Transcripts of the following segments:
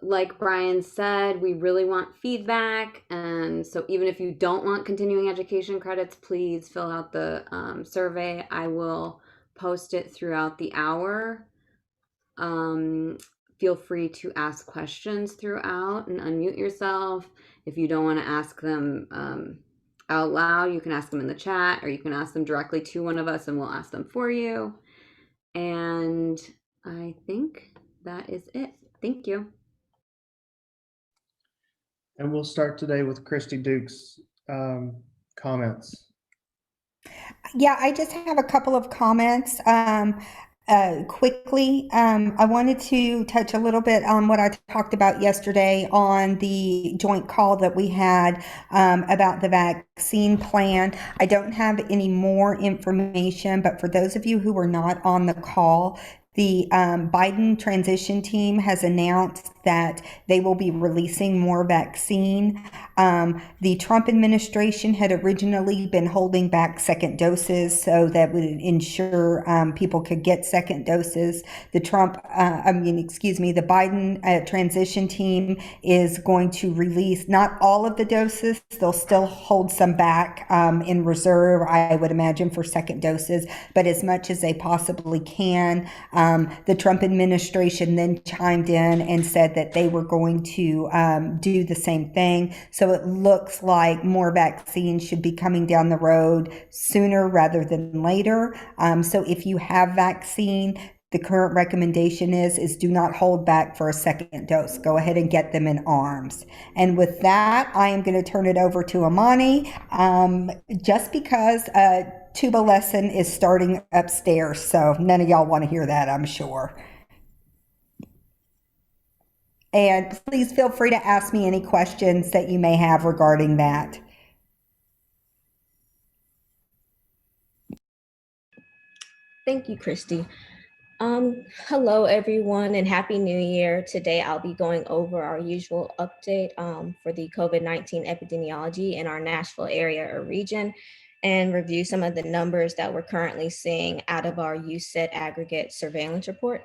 like Brian said, we really want feedback. And so even if you don't want continuing education credits, please fill out the survey. I will post it throughout the hour. Um, Feel free to ask questions throughout and unmute yourself. If you don't want to ask them out loud, you can ask them in the chat, or you can ask them directly to one of us and we'll ask them for you. And I think that is it. Thank you. And we'll start today with Christy Duke's comments. Yeah, I just have a couple of comments. Quickly, I wanted to touch a little bit on what I talked about yesterday on the joint call that we had about the vaccine plan. I don't have any more information, but for those of you who were not on the call, the Biden transition team has announced that they will be releasing more vaccine. The Trump administration had originally been holding back second doses so that would ensure people could get second doses. The Biden transition team is going to release not all of the doses. They'll still hold some back in reserve, I would imagine, for second doses, but as much as they possibly can. The Trump administration then chimed in and said that they were going to do the same thing. So it looks like more vaccines should be coming down the road sooner rather than later. So if you have vaccine, the current recommendation is do not hold back for a second dose. Go ahead and get them in arms. And with that, I am going to turn it over to Amani, just because tuba lesson is starting upstairs. So none of y'all want to hear that, I'm sure. And please feel free to ask me any questions that you may have regarding that. Thank you, Christy. Hello, everyone, and Happy New Year. Today, I'll be going over our usual update for the COVID-19 epidemiology in our Nashville area or region and review some of the numbers that we're currently seeing out of our USET aggregate surveillance report.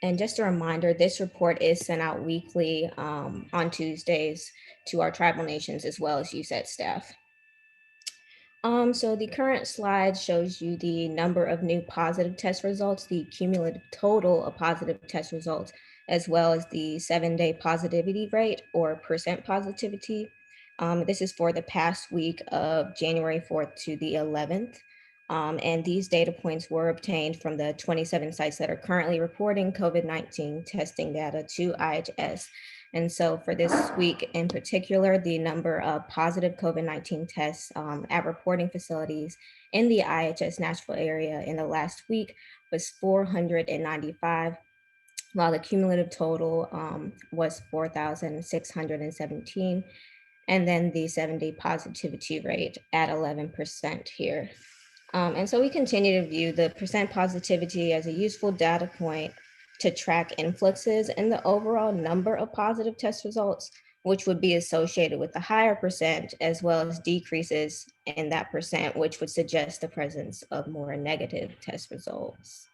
And just a reminder, this report is sent out weekly on Tuesdays to our tribal nations as well as USET staff. So the current slide shows you the number of new positive test results, the cumulative total of positive test results, as well as the 7-day positivity rate or percent positivity. This is for the past week of January 4th to the 11th. And these data points were obtained from the 27 sites that are currently reporting COVID-19 testing data to IHS. And so for this week in particular, the number of positive COVID-19 tests at reporting facilities in the IHS Nashville area in the last week was 495, while the cumulative total was 4,617. And then the 7-day positivity rate at 11% here. And so we continue to view the percent positivity as a useful data point to track influxes in the overall number of positive test results, which would be associated with the higher percent, as well as decreases in that percent, which would suggest the presence of more negative test results.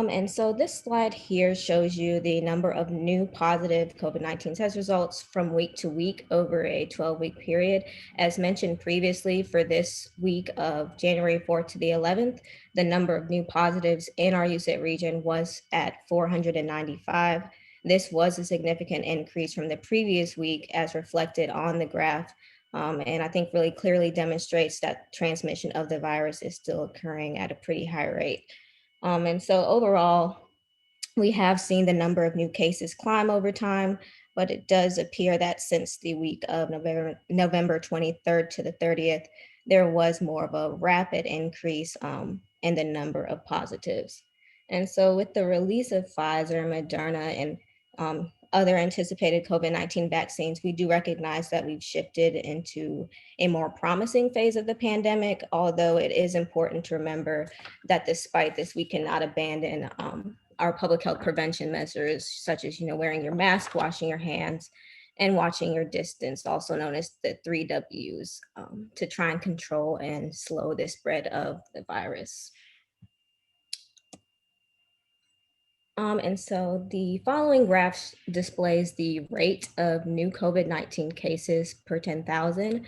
And so this slide here shows you the number of new positive COVID-19 test results from week to week over a 12-week period. As mentioned previously, for this week of January 4th to the 11th, the number of new positives in our USET region was at 495. This was a significant increase from the previous week as reflected on the graph. And I think really clearly demonstrates that transmission of the virus is still occurring at a pretty high rate. And so overall, we have seen the number of new cases climb over time, but it does appear that since the week of November 23rd to the 30th, there was more of a rapid increase in the number of positives. And so with the release of Pfizer, Moderna, and other anticipated COVID-19 vaccines, we do recognize that we've shifted into a more promising phase of the pandemic, although it is important to remember that despite this, we cannot abandon our public health prevention measures, such as wearing your mask, washing your hands, and watching your distance, also known as the 3Ws, to try and control and slow the spread of the virus. And so the following graph displays the rate of new COVID-19 cases per 10,000.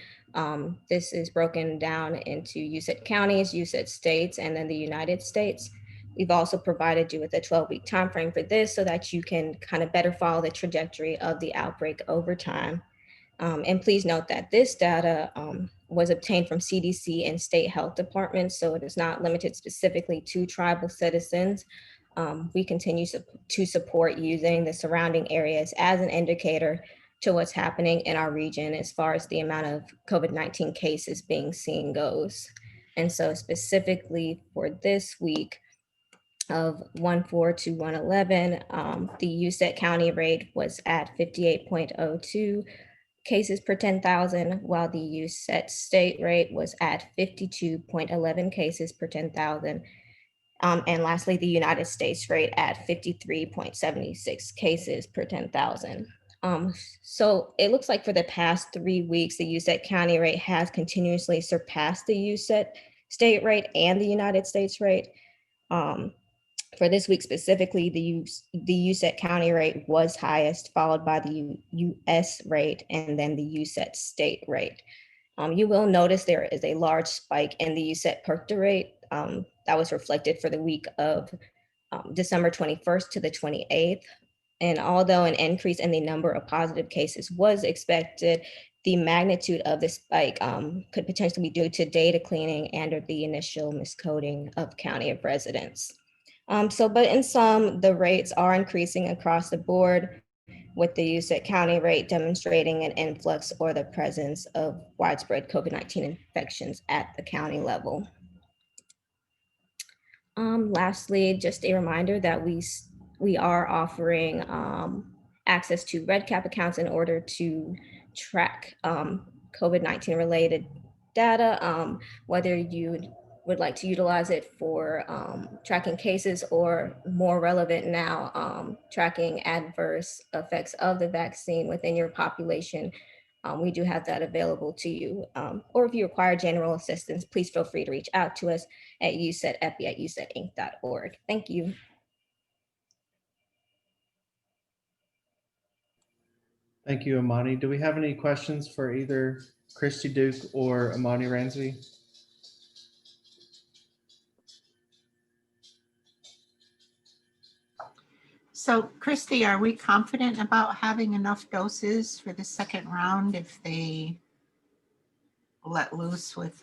This is broken down into USET counties, USET states, and then the United States. We've also provided you with a 12-week time frame for this so that you can kind of better follow the trajectory of the outbreak over time. And please note that this data was obtained from CDC and state health departments, so it is not limited specifically to tribal citizens. We continue to support using the surrounding areas as an indicator to what's happening in our region as far as the amount of COVID-19 cases being seen goes. And so specifically for this week of 1/4 to 1/11, the USET county rate was at 58.02 cases per 10,000, while the USET state rate was at 52.11 cases per 10,000. And lastly, the United States rate at 53.76 cases per 10,000. So it looks like for the past 3 weeks, the USET county rate has continuously surpassed the USET state rate and the United States rate. For this week specifically, the USET county rate was highest, followed by the US rate and then the USET state rate. You will notice there is a large spike in the USET per rate that was reflected for the week of December 21st to the 28th. And although an increase in the number of positive cases was expected, the magnitude of the spike could potentially be due to data cleaning and or the initial miscoding of county of residence. But in sum, the rates are increasing across the board, with the USET county rate demonstrating an influx or the presence of widespread COVID-19 infections at the county level. Lastly, just a reminder that we are offering access to RedCap accounts in order to track COVID-19 related data, whether you would like to utilize it for tracking cases or more relevant now, tracking adverse effects of the vaccine within your population. We do have that available to you. Or if you require general assistance, please feel free to reach out to us at usetepi@usetinc.org. Thank you. Thank you, Amani. Do we have any questions for either Christy Duke or Amani Ransby? So Christy, are we confident about having enough doses for the second round if they let loose with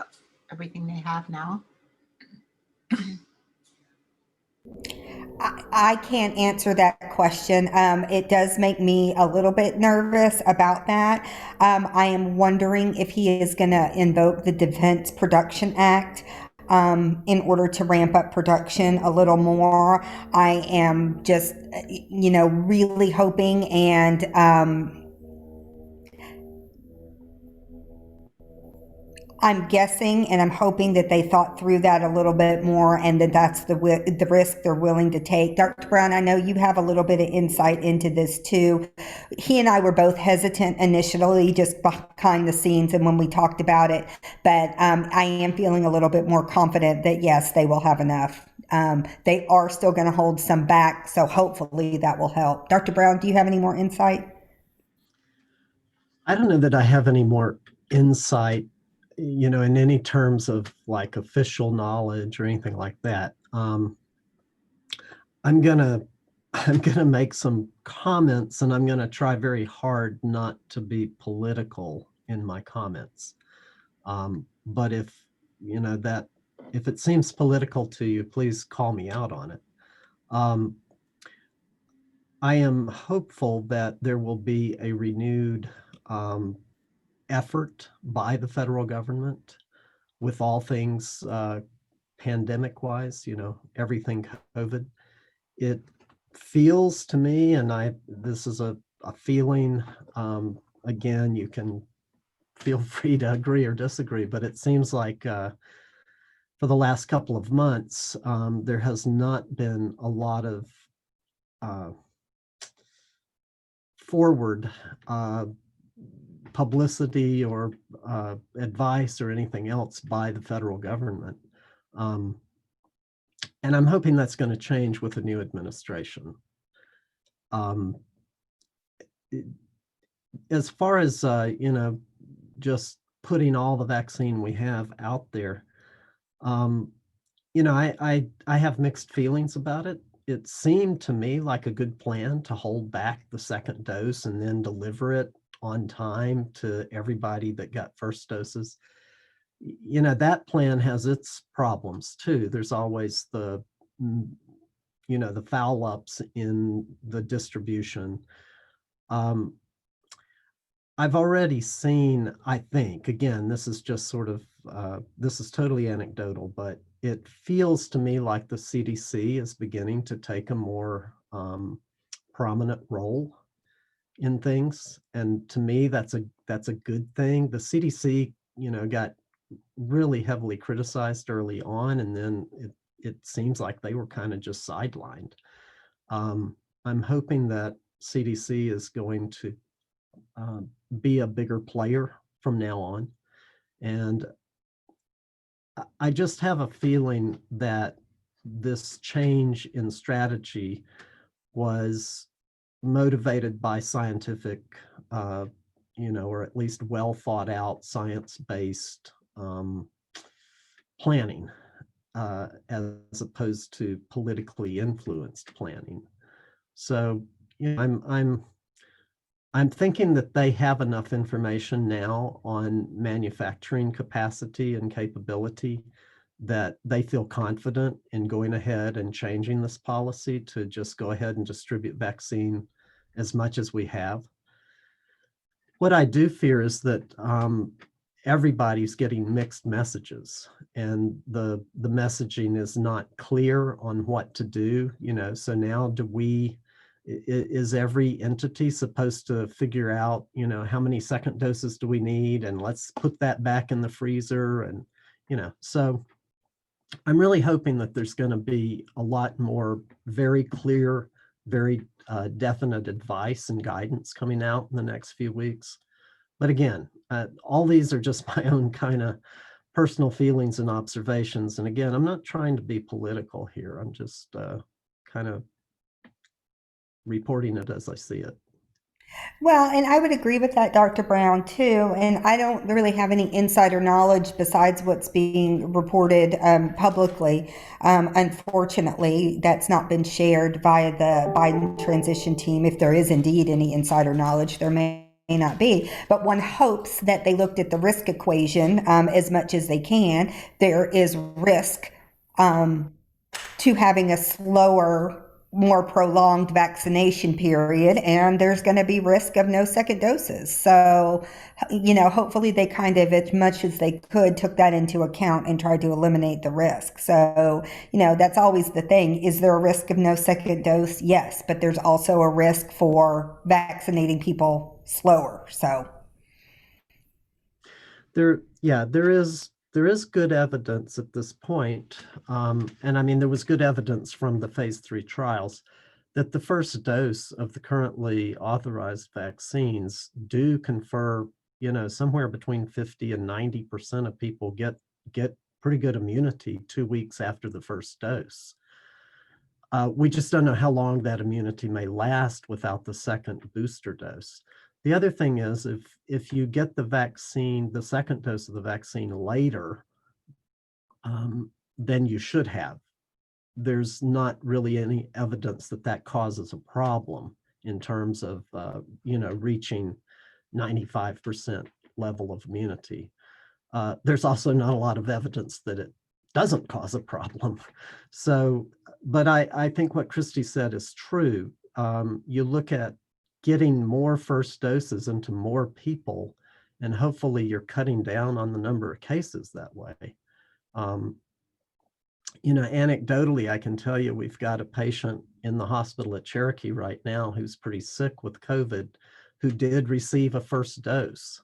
everything they have now? I can't answer that question. It does make me a little bit nervous about that. I am wondering if he is going to invoke the Defense Production Act in order to ramp up production a little more. I am just, really hoping and I'm guessing and I'm hoping that they thought through that a little bit more and that that's the risk they're willing to take. Dr. Brown, I know you have a little bit of insight into this too. He and I were both hesitant initially, just behind the scenes and when we talked about it, but I am feeling a little bit more confident that yes, they will have enough. They are still going to hold some back, so hopefully that will help. Dr. Brown, do you have any more insight? I don't know that I have any more insight, in any terms of like official knowledge or anything like that. I'm gonna make some comments, and I'm gonna try very hard not to be political in my comments. But if if it seems political to you, please call me out on it. I am hopeful that there will be a renewed effort by the federal government with all things pandemic wise, everything COVID. It feels to me, and this is a feeling, again, you can feel free to agree or disagree, but it seems like for the last couple of months, there has not been a lot of forward publicity or advice or anything else by the federal government. And I'm hoping that's going to change with the new administration. As far as, just putting all the vaccine we have out there, I have mixed feelings about it. It seemed to me like a good plan to hold back the second dose and then deliver it on time to everybody that got first doses. That plan has its problems too. There's always the foul ups in the distribution. I've already seen, I think, again, this is just sort of, this is totally anecdotal, but it feels to me like the CDC is beginning to take a more prominent role in things. And to me, that's a good thing. The CDC, got really heavily criticized early on, and then it seems like they were kind of just sidelined. I'm hoping that CDC is going to be a bigger player from now on. And I just have a feeling that this change in strategy was motivated by scientific, or at least well thought out science-based planning, as opposed to politically influenced planning. So, I'm thinking that they have enough information now on manufacturing capacity and capability that they feel confident in going ahead and changing this policy to just go ahead and distribute vaccine as much as we have. What I do fear is that everybody's getting mixed messages, and the messaging is not clear on what to do. So now is every entity supposed to figure out, how many second doses do we need, and let's put that back in the freezer, and so I'm really hoping that there's going to be a lot more very clear, very definite advice and guidance coming out in the next few weeks. But again, all these are just my own kind of personal feelings and observations. And again, I'm not trying to be political here. I'm just kind of reporting it as I see it. Well, and I would agree with that, Dr. Brown, too. And I don't really have any insider knowledge besides what's being reported publicly. Unfortunately, that's not been shared via the Biden transition team. If there is indeed any insider knowledge, there may not be. But one hopes that they looked at the risk equation as much as they can. There is risk to having a slower, more prolonged vaccination period, and there's going to be risk of no second doses. So, hopefully they kind of, as much as they could, took that into account and tried to eliminate the risk. So, that's always the thing. Is there a risk of no second dose? Yes, but there's also a risk for vaccinating people slower. So there is good evidence at this point. And I mean, there was good evidence from the phase 3 trials that the first dose of the currently authorized vaccines do confer, somewhere between 50 and 90% of people get pretty good immunity 2 weeks after the first dose. We just don't know how long that immunity may last without the second booster dose. The other thing is, if you get the vaccine, the second dose of the vaccine later, than you should have, there's not really any evidence that that causes a problem in terms of, reaching 95% level of immunity. There's also not a lot of evidence that it doesn't cause a problem. So, but I think what Christy said is true. You look at getting more first doses into more people, and hopefully you're cutting down on the number of cases that way. Anecdotally, I can tell you we've got a patient in the hospital at Cherokee right now who's pretty sick with COVID, who did receive a first dose.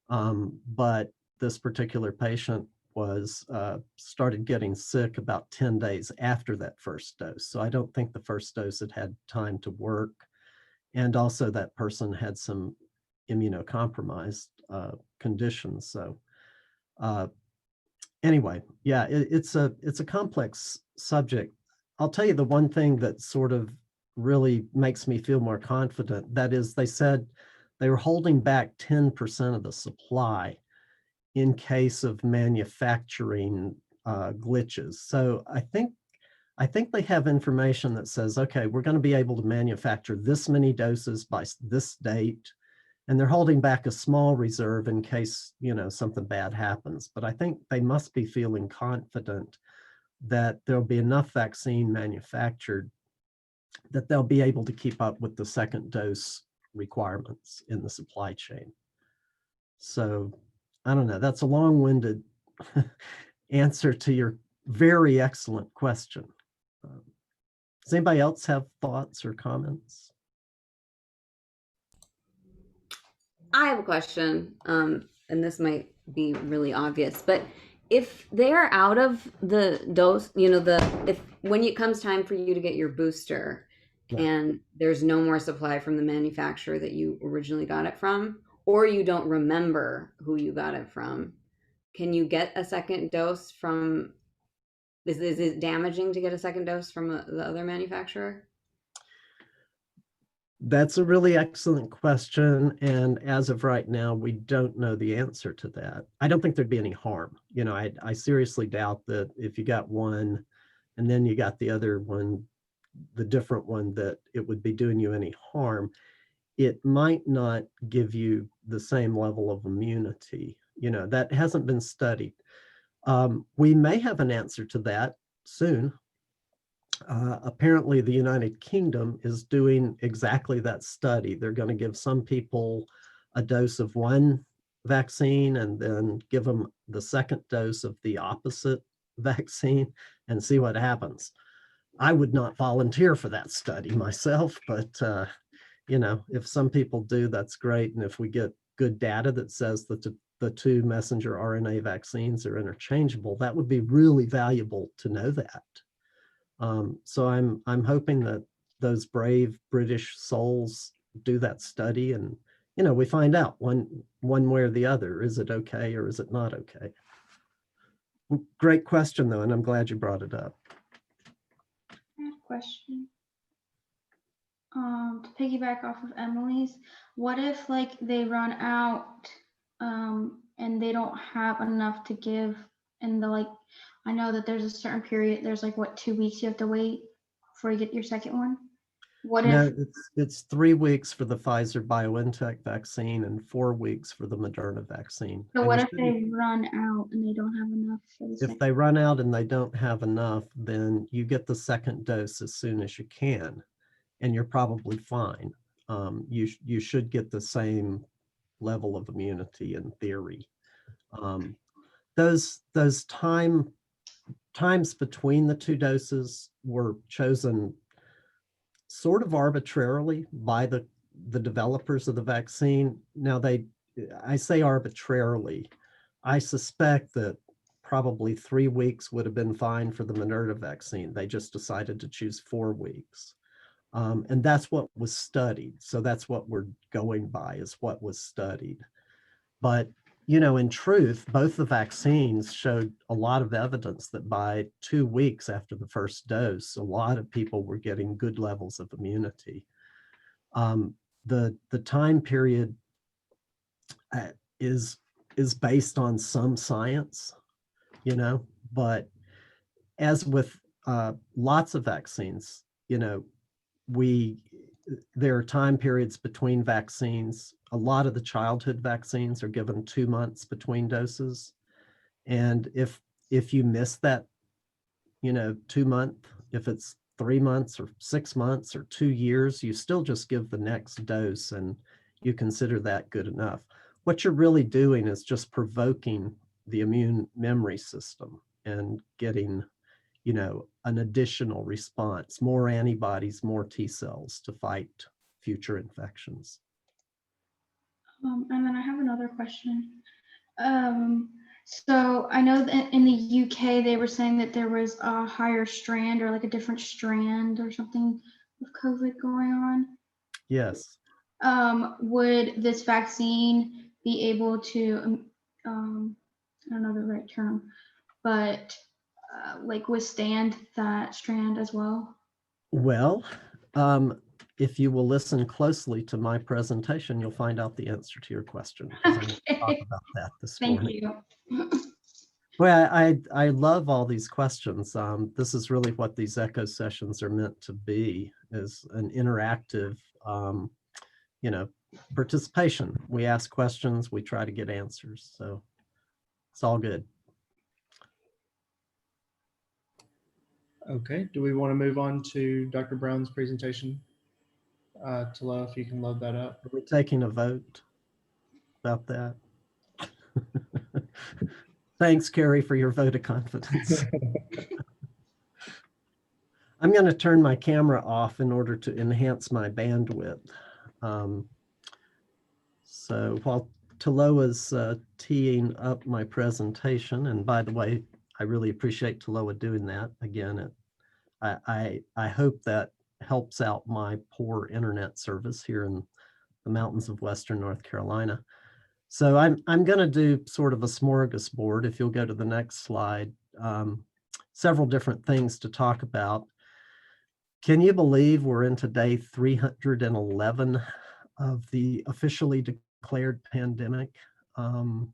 But this particular patient was started getting sick about 10 days after that first dose. So I don't think the first dose had time to work. And also that person had some immunocompromised conditions. So anyway, yeah, it's a complex subject. I'll tell you the one thing that sort of really makes me feel more confident. That is, they said they were holding back 10% of the supply in case of manufacturing glitches. So I think they have information that says, okay, we're going to be able to manufacture this many doses by this date, and they're holding back a small reserve in case, you know, something bad happens. But I think they must be feeling confident that there'll be enough vaccine manufactured that they'll be able to keep up with the second dose requirements in the supply chain. So I don't know, that's a long-winded answer to your very excellent question. Does anybody else have thoughts or comments? I have a question, and this might be really obvious, but if they're out of the dose, you know, if when it comes time for you to get your booster, Yeah. and there's no more supply from the manufacturer that you originally got it from, or you don't remember who you got it from, can you get a second dose from? Is it damaging to get a second dose from the other manufacturer? That's a really excellent question. And as of right now, we don't know the answer to that. I don't think there'd be any harm. You know, I seriously doubt that if you got one and then you got the other one, the different one, that it would be doing you any harm. It might not give you the same level of immunity. You know, that hasn't been studied. We may have an answer to that soon. Apparently the United Kingdom is doing exactly that study. They're going to give some people a dose of one vaccine and then give them the second dose of the opposite vaccine and see what happens. I would not volunteer for that study myself, but you know, if some people do, that's great. And if we get good data that says that the two messenger RNA vaccines are interchangeable, that would be really valuable to know that. So I'm hoping that those brave British souls do that study, and you know, we find out one way or the other. Is it okay or is it not okay? Great question though, and I'm glad you brought it up. I have a question. To piggyback off of Emily's, what if like they run out and they don't have enough to give, and I know that there's a certain period, there's like what, 2 weeks you have to wait before you get your second one? What No, if, it's 3 weeks for the Pfizer BioNTech vaccine and 4 weeks for the Moderna vaccine. so And what you if they run out and they don't have enough for the if second? they run out and they don't have enough, then you get the second dose as soon as you can, and you're probably fine. You should get the same level of immunity in theory. Those times between the two doses were chosen sort of arbitrarily by the developers of the vaccine. Now I say arbitrarily. I suspect that probably 3 weeks would have been fine for the Moderna vaccine. They just decided to choose 4 weeks. And that's what was studied. So that's what we're going by, is what was studied. But, you know, in truth, both the vaccines showed a lot of evidence that by 2 weeks after the first dose, a lot of people were getting good levels of immunity. The time period is based on some science, you know, but as with lots of vaccines, you know, there are time periods between vaccines. A lot of the childhood vaccines are given 2 months between doses. And if you miss that, you know, 2 month, if it's 3 months or 6 months or 2 years, you still just give the next dose and you consider that good enough. What you're really doing is just provoking the immune memory system and getting, you know, an additional response, more antibodies, more T cells to fight future infections. And then I have another question. So I know that in the UK they were saying that there was a higher strand or like a different strand or something of COVID going on. Yes. Would this vaccine be able to, I don't know the right term, but like withstand that strand as well? Well, if you will listen closely to my presentation, you'll find out the answer to your question, because I'm going to talk Okay. about that this Thank morning. you. Well, I love all these questions. This is really what these echo sessions are meant to be, is an interactive, you know, participation. We ask questions, we try to get answers. So it's all good. Okay, do we want to move on to Dr. Brown's presentation? Tala, if you can load that up. Are we taking a vote about that? Thanks, Carrie, for your vote of confidence. I'm going to turn my camera off in order to enhance my bandwidth. So while Taloa's teeing up my presentation, and by the way, I really appreciate Taloa doing that. Again, I hope that helps out my poor internet service here in the mountains of Western North Carolina. So I'm going to do sort of a smorgasbord. If you'll go to the next slide, several different things to talk about. Can you believe we're into day 311 of the officially declared pandemic? And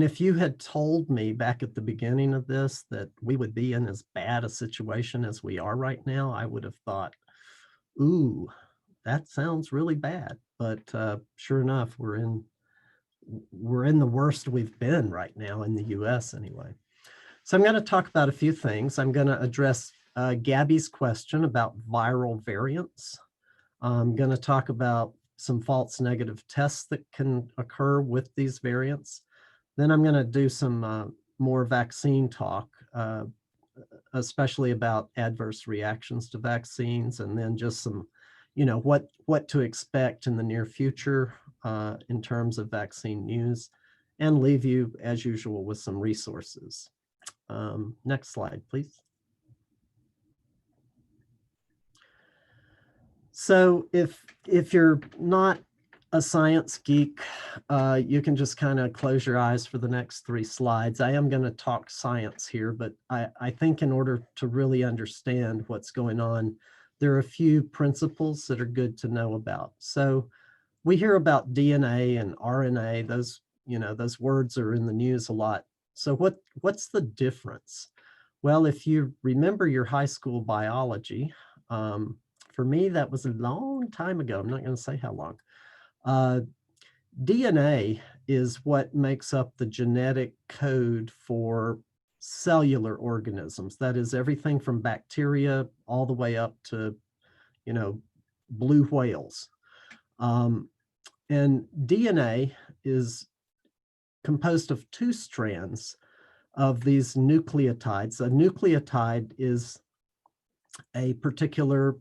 if you had told me back at the beginning of this that we would be in as bad a situation as we are right now, I would have thought, ooh, that sounds really bad. But sure enough, we're in the worst we've been right now in the US anyway. So I'm going to talk about a few things. I'm going to address Gabby's question about viral variants. I'm going to talk about some false negative tests that can occur with these variants. Then I'm going to do some more vaccine talk, especially about adverse reactions to vaccines, and then just some, what to expect in the near future in terms of vaccine news, and leave you, as usual, with some resources. Next slide, please. So if you're not a science geek, you can just kind of close your eyes for the next 3 slides. I am going to talk science here, but I think in order to really understand what's going on, there are a few principles that are good to know about. So we hear about DNA and RNA. Those words are in the news a lot. So what's the difference? Well, if you remember your high school biology, for me, that was a long time ago. I'm not going to say how long. DNA is what makes up the genetic code for cellular organisms. That is everything from bacteria all the way up to, blue whales. And DNA is composed of 2 strands of these nucleotides. A nucleotide is a particular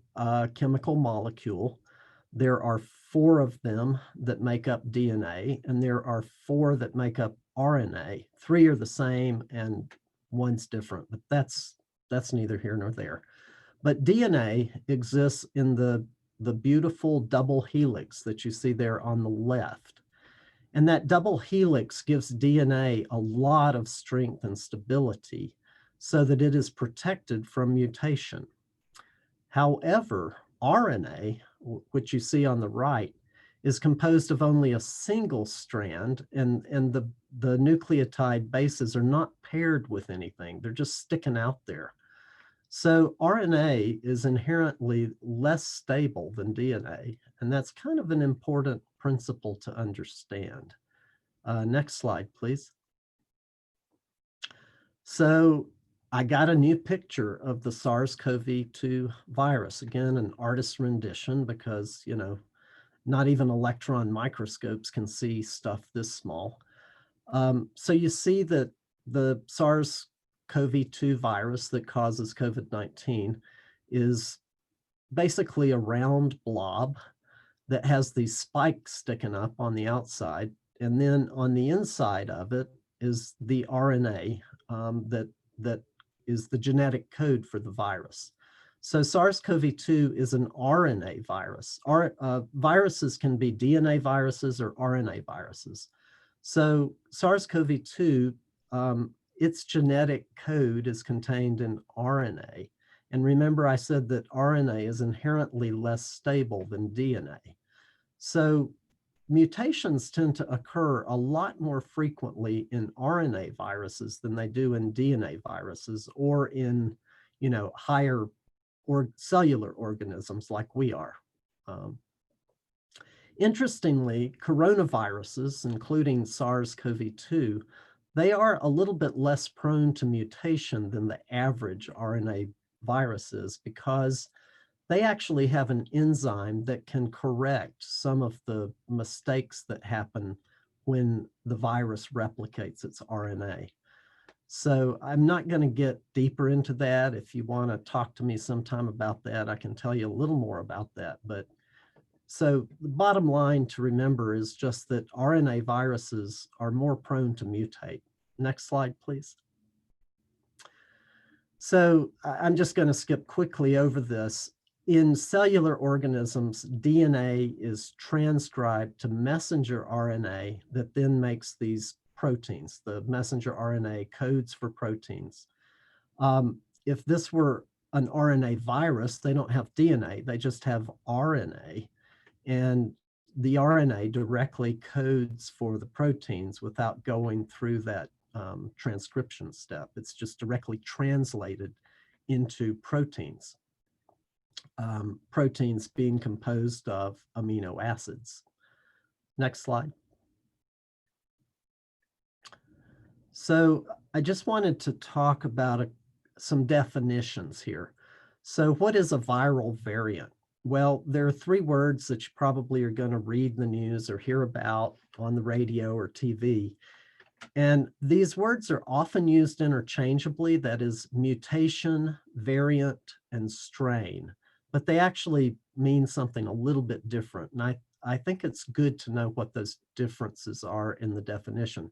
chemical molecule. There are 4 of them that make up DNA, and there are 4 that make up RNA. 3 are the same and 1's different, but that's neither here nor there. But DNA exists in the beautiful double helix that you see there on the left. And that double helix gives DNA a lot of strength and stability so that it is protected from mutation. However, RNA, which you see on the right, is composed of only a single strand, and the nucleotide bases are not paired with anything. They're just sticking out there. So RNA is inherently less stable than DNA, and that's kind of an important principle to understand. Next slide, please. So I got a new picture of the SARS-CoV-2 virus. Again, an artist's rendition, because, not even electron microscopes can see stuff this small. So you see that the SARS-CoV-2 virus that causes COVID-19 is basically a round blob that has these spikes sticking up on the outside. And then on the inside of it is the RNA that is the genetic code for the virus. So SARS-CoV-2 is an RNA virus. Viruses can be DNA viruses or RNA viruses. So SARS-CoV-2 its genetic code is contained in RNA. And remember, I said that RNA is inherently less stable than DNA. So mutations tend to occur a lot more frequently in RNA viruses than they do in DNA viruses or in, higher or cellular organisms like we are. Interestingly, coronaviruses, including SARS-CoV-2, they are a little bit less prone to mutation than the average RNA viruses because they actually have an enzyme that can correct some of the mistakes that happen when the virus replicates its RNA. So I'm not going to get deeper into that. If you want to talk to me sometime about that, I can tell you a little more about that. But so the bottom line to remember is just that RNA viruses are more prone to mutate. Next slide, please. So I'm just going to skip quickly over this. In cellular organisms, DNA is transcribed to messenger RNA that then makes these proteins. The messenger RNA codes for proteins. If this were an RNA virus, they don't have DNA, they just have RNA. And the RNA directly codes for the proteins without going through that transcription step. It's just directly translated into proteins. Proteins being composed of amino acids. Next slide. So I just wanted to talk about some definitions here. So what is a viral variant? Well, there are 3 words that you probably are going to read in the news or hear about on the radio or TV. And these words are often used interchangeably, that is mutation, variant, and strain, but they actually mean something a little bit different. And I think it's good to know what those differences are in the definition.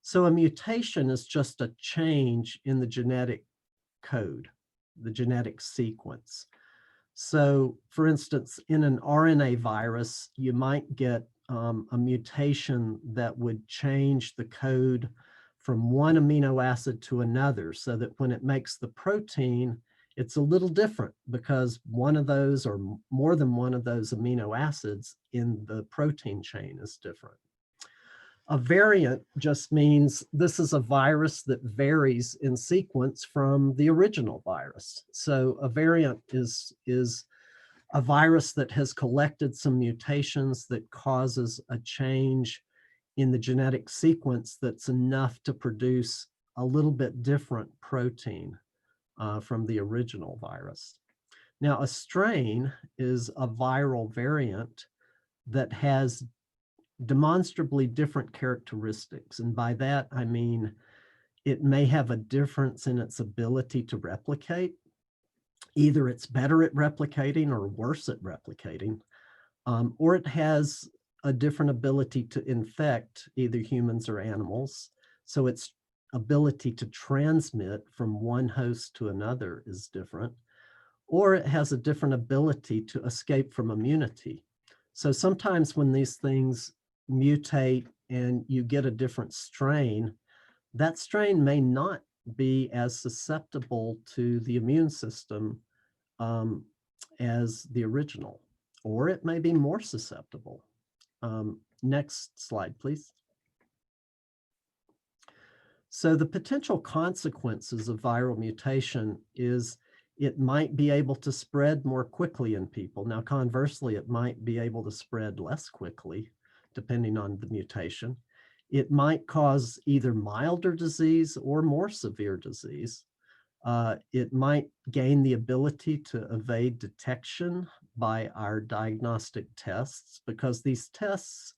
So a mutation is just a change in the genetic code, the genetic sequence. So for instance, in an RNA virus, you might get a mutation that would change the code from one amino acid to another so that when it makes the protein, it's a little different because one of those or more than one of those amino acids in the protein chain is different. A variant just means this is a virus that varies in sequence from the original virus. So a variant is a virus that has collected some mutations that causes a change in the genetic sequence that's enough to produce a little bit different protein from the original virus. Now, a strain is a viral variant that has demonstrably different characteristics. And by that, I mean, it may have a difference in its ability to replicate. Either it's better at replicating or worse at replicating, or it has a different ability to infect either humans or animals. So its ability to transmit from one host to another is different, or it has a different ability to escape from immunity. So sometimes when these things mutate and you get a different strain, that strain may not be as susceptible to the immune system as the original, or it may be more susceptible. Next slide, please. So the potential consequences of viral mutation is it might be able to spread more quickly in people. Now, conversely, it might be able to spread less quickly, depending on the mutation. It might cause either milder disease or more severe disease. It might gain the ability to evade detection by our diagnostic tests, because these tests,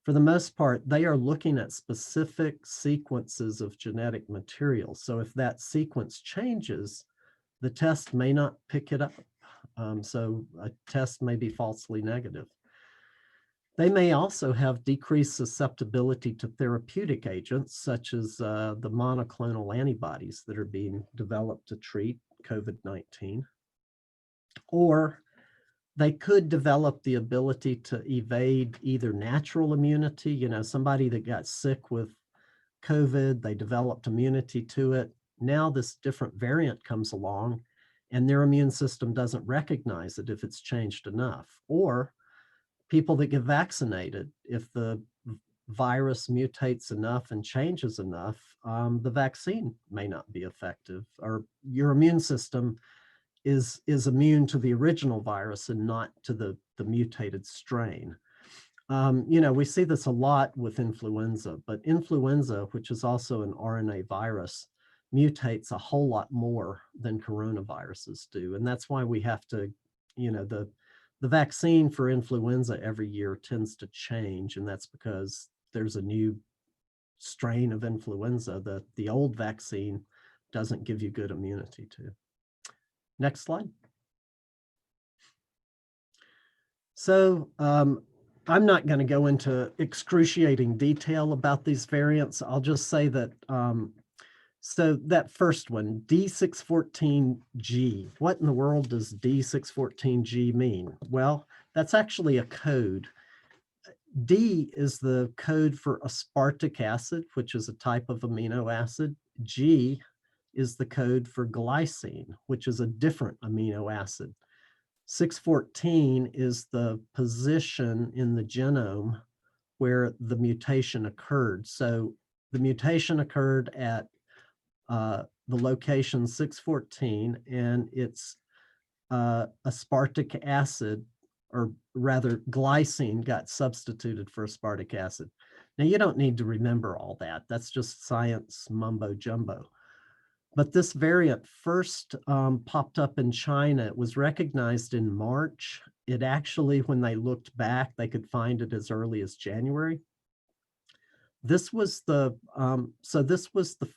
for the most part, they are looking at specific sequences of genetic material. So if that sequence changes, the test may not pick it up. So a test may be falsely negative. They may also have decreased susceptibility to therapeutic agents, such as the monoclonal antibodies that are being developed to treat COVID-19. Or they could develop the ability to evade either natural immunity, somebody that got sick with COVID, they developed immunity to it. Now this different variant comes along and their immune system doesn't recognize it if it's changed enough. Or people that get vaccinated, if the virus mutates enough and changes enough, the vaccine may not be effective, or your immune system is immune to the original virus and not to the mutated strain. We see this a lot with influenza, but influenza, which is also an RNA virus, mutates a whole lot more than coronaviruses do. And that's why we have to, the vaccine for influenza every year tends to change. And that's because there's a new strain of influenza that the old vaccine doesn't give you good immunity to. Next slide. So I'm not going to go into excruciating detail about these variants. I'll just say that, so that first one, D614G, what in the world does D614G mean? Well, that's actually a code. D is the code for aspartic acid, which is a type of amino acid. G is the code for glycine, which is a different amino acid. 614 is the position in the genome where the mutation occurred. So the mutation occurred at the location 614, and it's aspartic acid, or rather glycine got substituted for aspartic acid. Now you don't need to remember all that. That's just science mumbo jumbo. But this variant first popped up in China. It was recognized in March. It actually, when they looked back, they could find it as early as January. This was the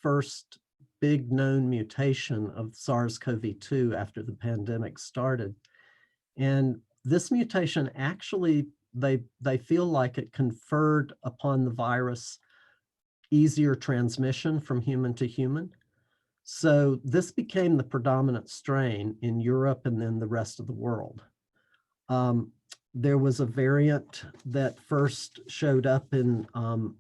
first big known mutation of SARS-CoV-2 after the pandemic started. And this mutation actually, they feel like it conferred upon the virus easier transmission from human to human. So this became the predominant strain in Europe and then the rest of the world. There was a variant that first showed up in on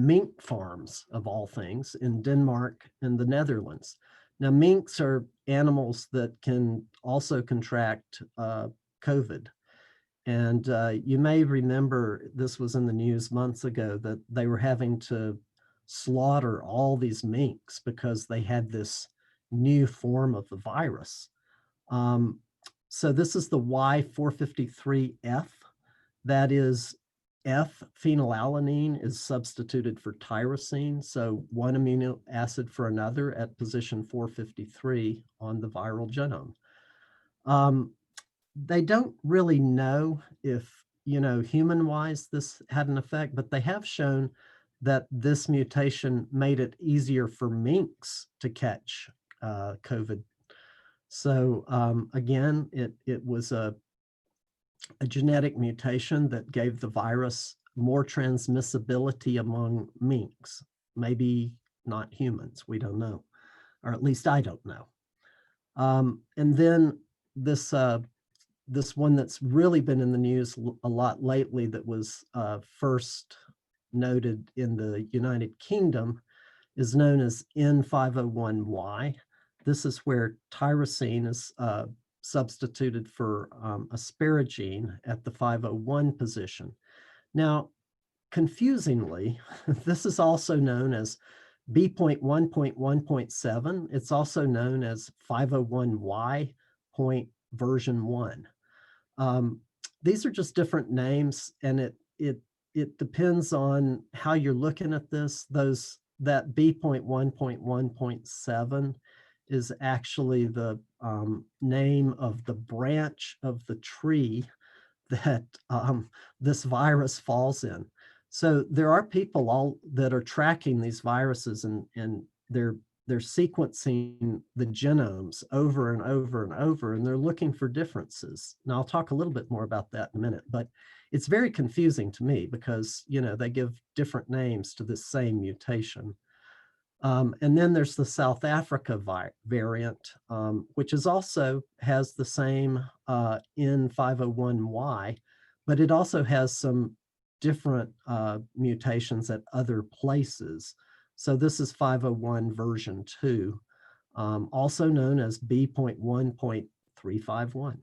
mink farms, of all things, in Denmark and the Netherlands. Now, minks are animals that can also contract COVID. And you may remember, this was in the news months ago, that they were having to slaughter all these minks because they had this new form of the virus. So this is the Y453F. That is, F-phenylalanine is substituted for tyrosine. So one amino acid for another at position 453 on the viral genome. They don't really know if, human-wise this had an effect, but they have shown that this mutation made it easier for minks to catch COVID. So again, it was a genetic mutation that gave the virus more transmissibility among minks, maybe not humans, we don't know, or at least I don't know. And then this one that's really been in the news a lot lately that was first noted in the United Kingdom is known as N501Y. This is where tyrosine is substituted for asparagine at the 501 position. Now, confusingly, this is also known as B.1.1.7. It's also known as 501Y version 1. These are just different names, and it depends on how you're looking at this. That B.1.1.7 is actually the name of the branch of the tree that this virus falls in. So there are people that are tracking these viruses, and they're sequencing the genomes over and over and over, and they're looking for differences. Now I'll talk a little bit more about that in a minute, but it's very confusing to me because, they give different names to this same mutation. And then there's the South Africa variant, which also has the same N501Y, but it also has some different mutations at other places. So this is 501 version 2, also known as B.1.351.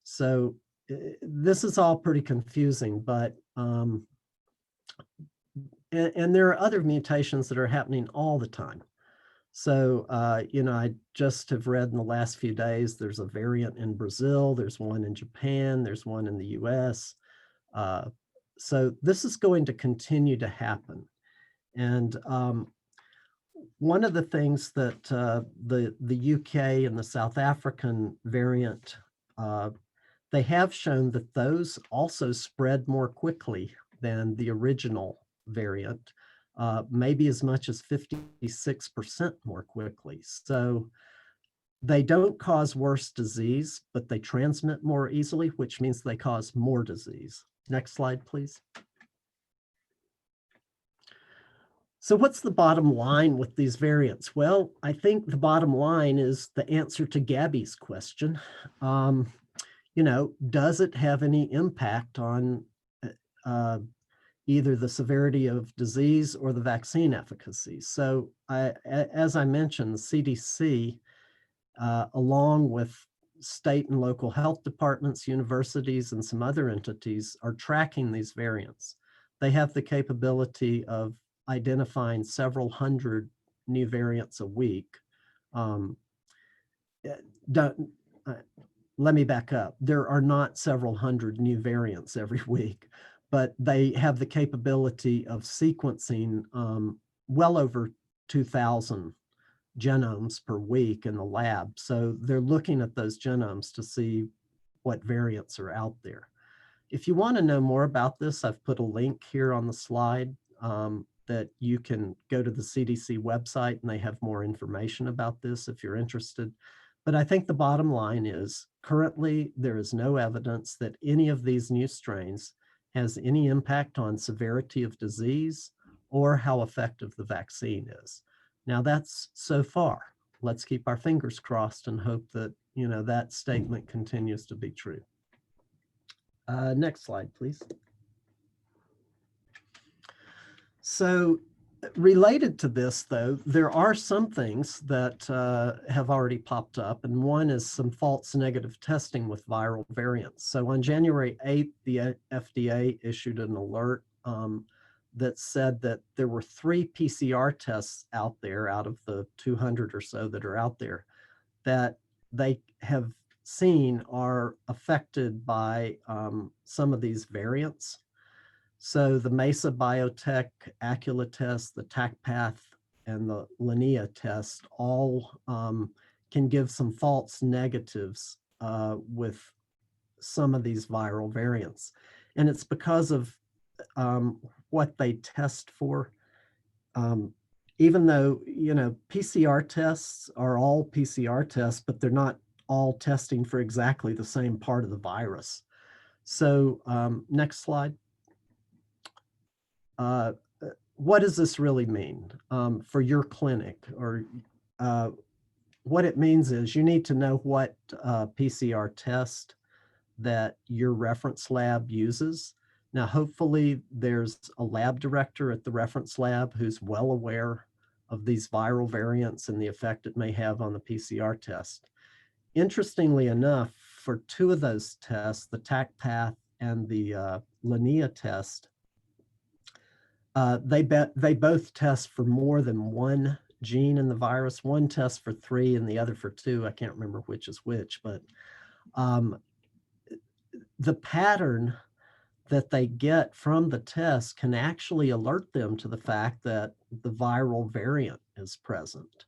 So this is all pretty confusing, but and there are other mutations that are happening all the time. So, I just have read in the last few days, there's a variant in Brazil, there's one in Japan, there's one in the US. So this is going to continue to happen. And one of the things that the UK and the South African variant, they have shown that those also spread more quickly than the original variant, maybe as much as 56% more quickly. So they don't cause worse disease, but they transmit more easily, which means they cause more disease. Next slide, please. So what's the bottom line with these variants? Well, I think the bottom line is the answer to Gabby's question. Does it have any impact on either the severity of disease or the vaccine efficacy? So as I mentioned, the CDC, along with state and local health departments, universities, and some other entities are tracking these variants. They have the capability of identifying several hundred new variants a week. Let me back up. There are not several hundred new variants every week, but they have the capability of sequencing well over 2,000 genomes per week in the lab. So they're looking at those genomes to see what variants are out there. If you want to know more about this, I've put a link here on the slide that you can go to the CDC website and they have more information about this if you're interested. But I think the bottom line is currently there is no evidence that any of these new strains has any impact on severity of disease or how effective the vaccine is. Now that's so far. Let's keep our fingers crossed and hope that, that statement continues to be true. Next slide, please. So related to this, though, there are some things that have already popped up, and one is some false negative testing with viral variants. So on January 8th, the FDA issued an alert that said that there were 3 PCR tests out there out of the 200 or so that are out there that they have seen are affected by some of these variants. So the Mesa Biotech Acula test, the TACPath, and the Linea test all can give some false negatives with some of these viral variants. And it's because of what they test for. Even though, PCR tests are all PCR tests, but they're not all testing for exactly the same part of the virus. So next slide. What does this really mean for your clinic? Or what it means is you need to know what PCR test that your reference lab uses. Now, hopefully there's a lab director at the reference lab who's well aware of these viral variants and the effect it may have on the PCR test. Interestingly enough, for 2 of those tests, the TACPath and the Linea test, they both test for more than 1 gene in the virus. One tests for 3 and the other for 2. I can't remember which is which, but the pattern that they get from the test can actually alert them to the fact that the viral variant is present.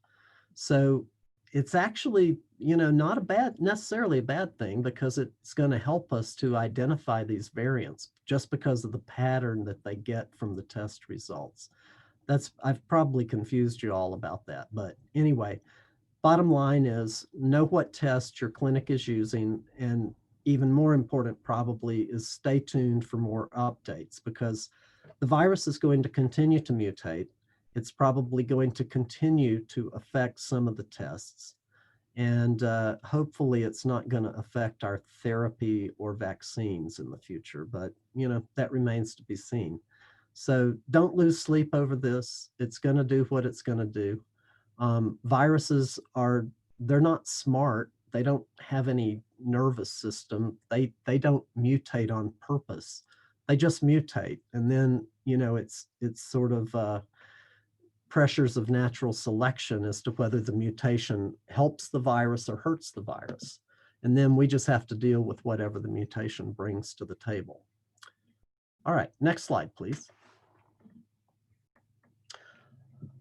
So it's actually, not necessarily a bad thing, because it's going to help us to identify these variants just because of the pattern that they get from the test results. I've probably confused you all about that, but anyway, bottom line is know what test your clinic is using, and even more important probably is stay tuned for more updates, because the virus is going to continue to mutate. It's probably going to continue to affect some of the tests. And hopefully it's not going to affect our therapy or vaccines in the future, but that remains to be seen. So don't lose sleep over this. It's going to do what it's going to do. Viruses they're not smart. They don't have any nervous system. They don't mutate on purpose. They just mutate. And then, it's sort of pressures of natural selection as to whether the mutation helps the virus or hurts the virus. And then we just have to deal with whatever the mutation brings to the table. All right, next slide, please.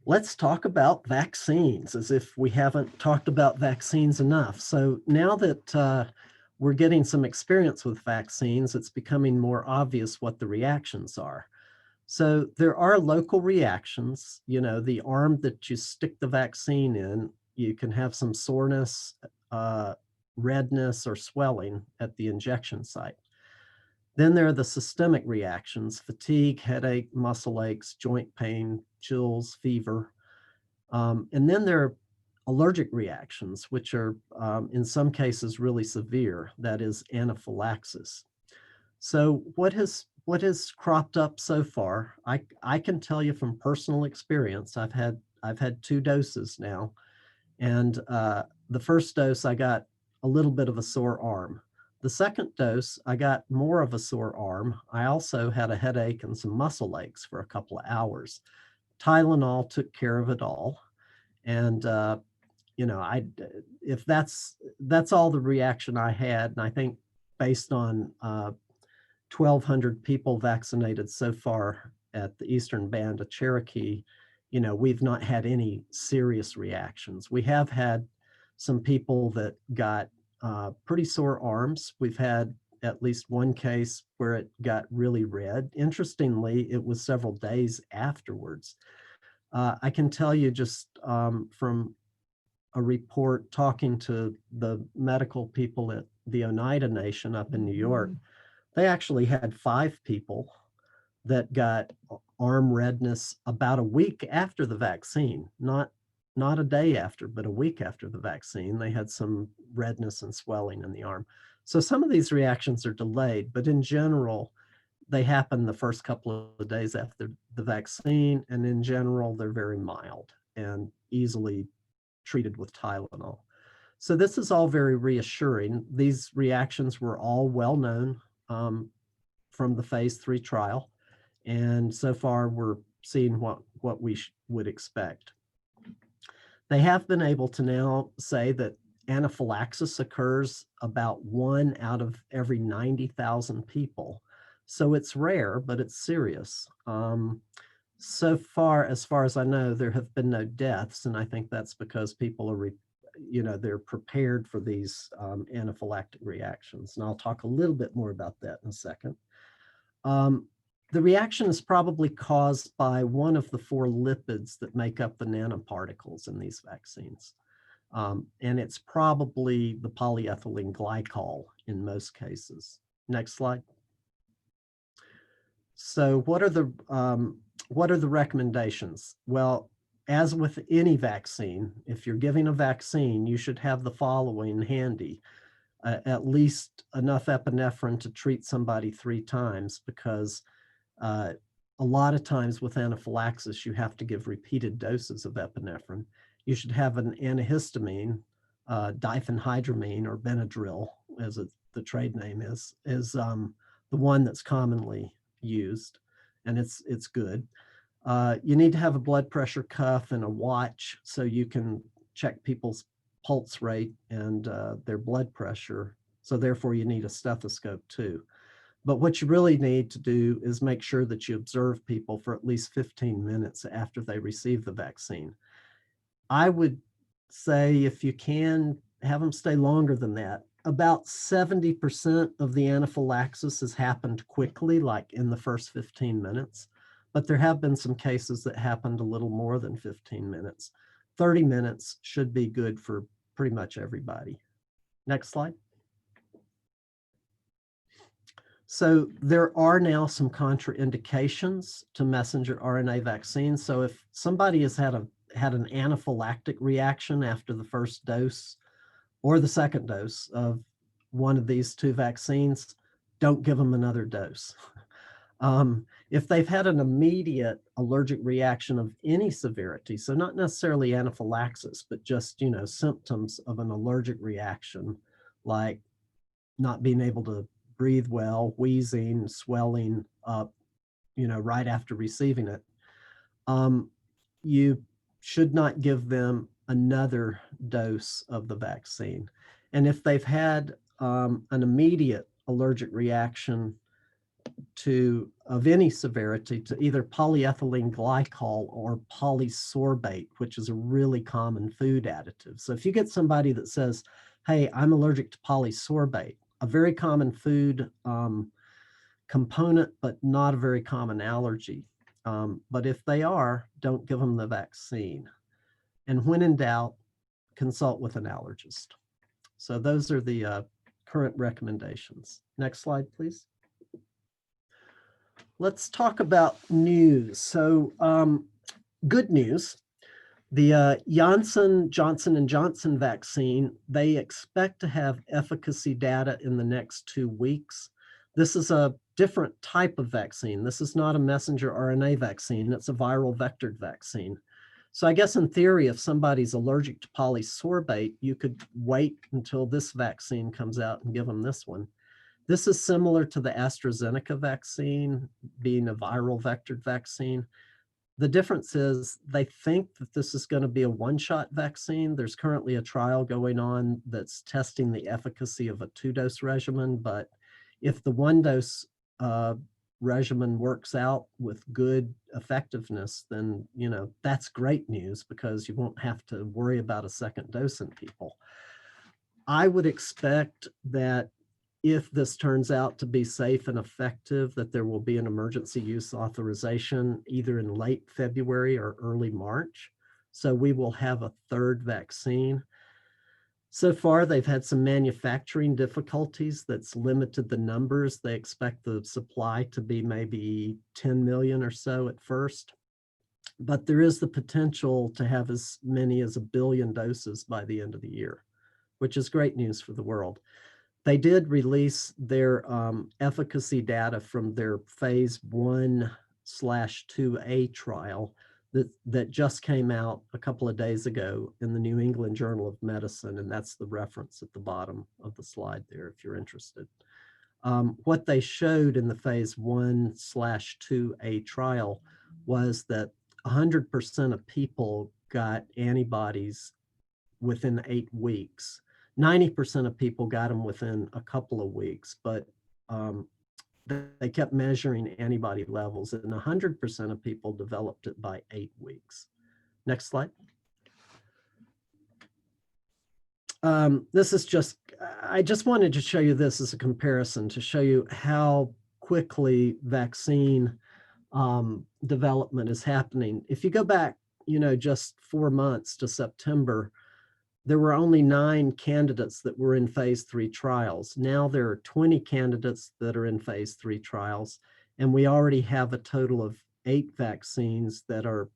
Let's talk about vaccines, as if we haven't talked about vaccines enough. So now that we're getting some experience with vaccines, it's becoming more obvious what the reactions are. So there are local reactions. The arm that you stick the vaccine in, you can have some soreness, redness, or swelling at the injection site. Then there are the systemic reactions: fatigue, headache, muscle aches, joint pain, chills, fever. And then there are allergic reactions, which are in some cases really severe, that is anaphylaxis. So what has cropped up so far? I can tell you from personal experience. I've had 2 doses now, and the first dose I got a little bit of a sore arm. The second dose I got more of a sore arm. I also had a headache and some muscle aches for a couple of hours. Tylenol took care of it all, and if that's all the reaction I had, and I think based on 1,200 people vaccinated so far at the Eastern Band of Cherokee, we've not had any serious reactions. We have had some people that got pretty sore arms. We've had at least one case where it got really red. Interestingly, it was several days afterwards. I can tell you just from a report talking to the medical people at the Oneida Nation up in New York, they actually had 5 people that got arm redness about a week after the vaccine, not a day after, but a week after the vaccine. They had some redness and swelling in the arm. So some of these reactions are delayed, but in general, they happen the first couple of days after the vaccine, and in general, they're very mild and easily treated with Tylenol. So this is all very reassuring. These reactions were all well known from the phase 3 trial, and so far we're seeing what we would expect. They have been able to now say that anaphylaxis occurs about 1 out of every 90,000 people. So it's rare, but it's serious. So far, as far as I know, there have been no deaths, and I think that's because people are, they're prepared for these anaphylactic reactions. And I'll talk a little bit more about that in a second. The reaction is probably caused by one of the 4 lipids that make up the nanoparticles in these vaccines. And it's probably the polyethylene glycol in most cases. Next slide. So what are the recommendations? Well, as with any vaccine, if you're giving a vaccine, you should have the following handy. At least enough epinephrine to treat somebody 3 times, because a lot of times with anaphylaxis, you have to give repeated doses of epinephrine. You should have an antihistamine, diphenhydramine or Benadryl, as the trade name is the one that's commonly used, and it's good. You need to have a blood pressure cuff and a watch so you can check people's pulse rate and their blood pressure. So therefore you need a stethoscope too. But what you really need to do is make sure that you observe people for at least 15 minutes after they receive the vaccine. I would say if you can, have them stay longer than that. About 70% of the anaphylaxis has happened quickly, like in the first 15 minutes. But there have been some cases that happened a little more than 15 minutes. 30 minutes should be good for pretty much everybody. Next slide. So there are now some contraindications to messenger RNA vaccines. So if somebody has had an anaphylactic reaction after the first dose, or the second dose of one of these two vaccines, don't give them another dose. If they've had an immediate allergic reaction of any severity, so not necessarily anaphylaxis, but just, symptoms of an allergic reaction, like not being able to breathe well, wheezing, swelling up, right after receiving it, you should not give them another dose of the vaccine. And if they've had an immediate allergic reaction of any severity to either polyethylene glycol or polysorbate, which is a really common food additive. So if you get somebody that says, hey, I'm allergic to polysorbate, a very common food component, but not a very common allergy. But if they are, don't give them the vaccine. And when in doubt, consult with an allergist. So those are the current recommendations. Next slide, please. Let's talk about news. So good news, the Johnson & Johnson vaccine, they expect to have efficacy data in the next 2 weeks. This is a different type of vaccine. This is not a messenger RNA vaccine. It's a viral vectored vaccine. So I guess in theory, if somebody's allergic to polysorbate, you could wait until this vaccine comes out and give them this one. This is similar to the AstraZeneca vaccine being a viral vectored vaccine. The difference is they think that this is going to be a one-shot vaccine. There's currently a trial going on that's testing the efficacy of a 2-dose regimen, but if the 1-dose regimen works out with good effectiveness, then that's great news because you won't have to worry about a second dose in people. I would expect that if this turns out to be safe and effective, that there will be an emergency use authorization either in late February or early March. So we will have a third vaccine. So far, they've had some manufacturing difficulties that's limited the numbers. They expect the supply to be maybe 10 million or so at first. But there is the potential to have as many as 1 billion doses by the end of the year, which is great news for the world. They did release their efficacy data from their phase 1/2A trial that just came out a couple of days ago in the New England Journal of Medicine, and that's the reference at the bottom of the slide there if you're interested. What they showed in the phase 1/2A trial was that 100% of people got antibodies within 8 weeks. 90% of people got them within a couple of weeks, but they kept measuring antibody levels, and 100% of people developed it by 8 weeks. Next slide. This is just, I just wanted to show you this as a comparison to show you how quickly vaccine development is happening. If you go back, just 4 months to September, there were only 9 candidates that were in phase 3 trials. Now there are 20 candidates that are in phase 3 trials, and we already have a total of 8 vaccines that are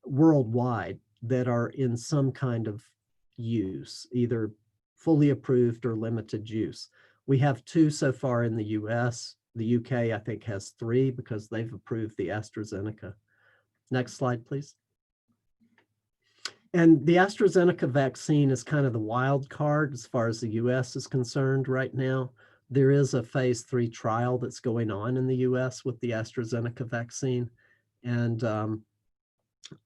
worldwide that are in some kind of use, either fully approved or limited use. We have 2 so far in the US. The UK, I think, has 3 because they've approved the AstraZeneca. Next slide, please. And the AstraZeneca vaccine is kind of the wild card as far as the US is concerned right now. There is a phase 3 trial that's going on in the US with the AstraZeneca vaccine. And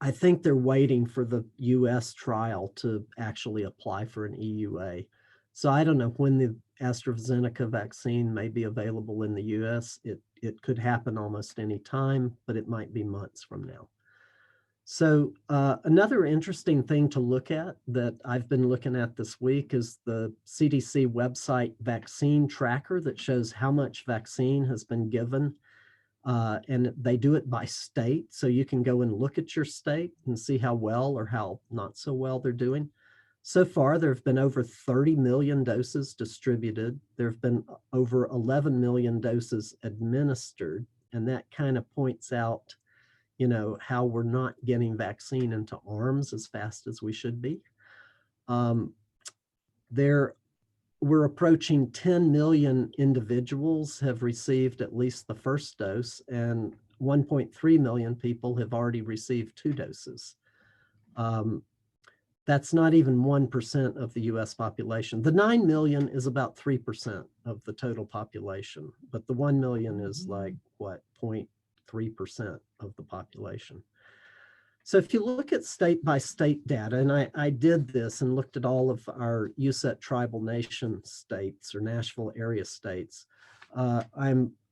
I think they're waiting for the US trial to actually apply for an EUA. So I don't know when the AstraZeneca vaccine may be available in the US. It could happen almost any time, but it might be months from now. So another interesting thing to look at that I've been looking at this week is the CDC website vaccine tracker that shows how much vaccine has been given. And they do it by state. So you can go and look at your state and see how well or how not so well they're doing. So far, there have been over 30 million doses distributed. There have been over 11 million doses administered. And that kind of points out how we're not getting vaccine into arms as fast as we should be. we're approaching 10 million individuals have received at least the first dose, and 1.3 million people have already received 2 doses. That's not even 1% of the US population. The 9 million is about 3% of the total population, but the 1 million is like, what, 0.3% of the population. So if you look at state by state data, and I did this and looked at all of our USET tribal nation states or Nashville area states,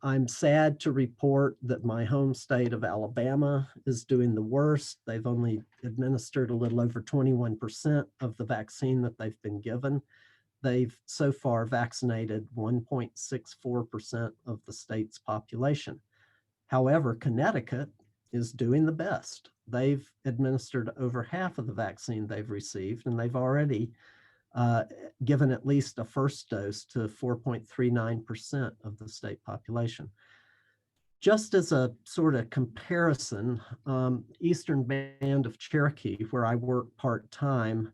I'm sad to report that my home state of Alabama is doing the worst. They've only administered a little over 21% of the vaccine that they've been given. They've so far vaccinated 1.64% of the state's population. However, Connecticut is doing the best. They've administered over half of the vaccine they've received, and they've already given at least a first dose to 4.39% of the state population. Just as a sort of comparison, Eastern Band of Cherokee, where I work part-time,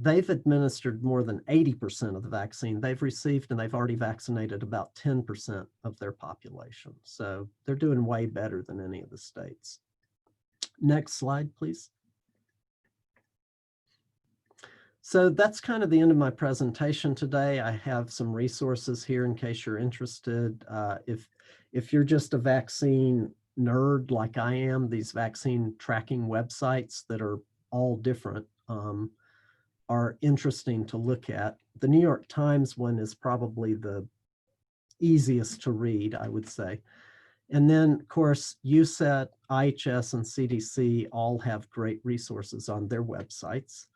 they've administered more than 80% of the vaccine they've received, and they've already vaccinated about 10% of their population. So they're doing way better than any of the states. Next slide, please. So that's kind of the end of my presentation today. I have some resources here in case you're interested. If you're just a vaccine nerd like I am, these vaccine tracking websites that are all different are interesting to look at. The New York Times one is probably the easiest to read, I would say. And then, of course, USET, IHS, and CDC all have great resources on their websites.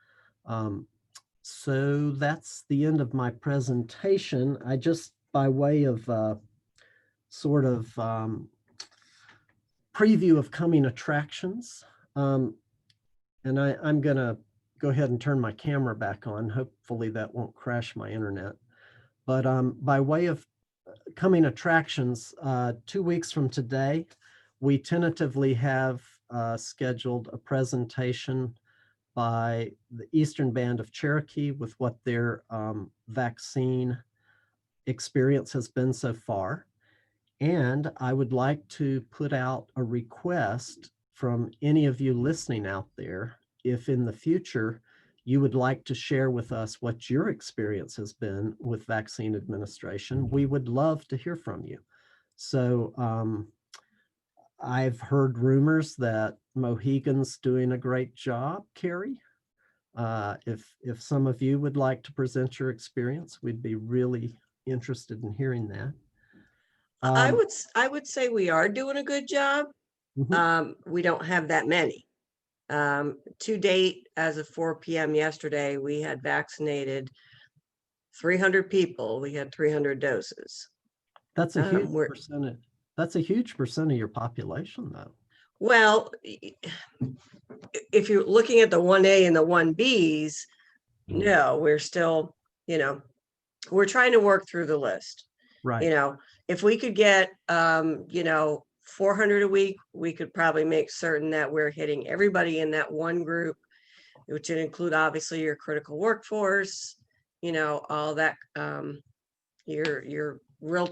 So that's the end of my presentation. I just, by way of sort of preview of coming attractions, and I'm going to go ahead and turn my camera back on. Hopefully that won't crash my internet. But by way of coming attractions, 2 weeks from today, we tentatively have scheduled a presentation by the Eastern Band of Cherokee with what their vaccine experience has been so far. And I would like to put out a request from any of you listening out there, if in the future you would like to share with us what your experience has been with vaccine administration, we would love to hear from you. So I've heard rumors that Mohegan's doing a great job, Carrie. If some of you would like to present your experience, we'd be really interested in hearing that. I would say we are doing a good job. We don't have that many. To date, as of 4 p.m. yesterday, we had vaccinated 300 people. We had 300 doses. That's a huge percentage. That's a huge percent of your population, though. Well, if you're looking at the 1A and the 1Bs, no, we're still, we're trying to work through the list. Right. If we could get, 400 a week, we could probably make certain that we're hitting everybody in that one group, which would include obviously your critical workforce, all that, your real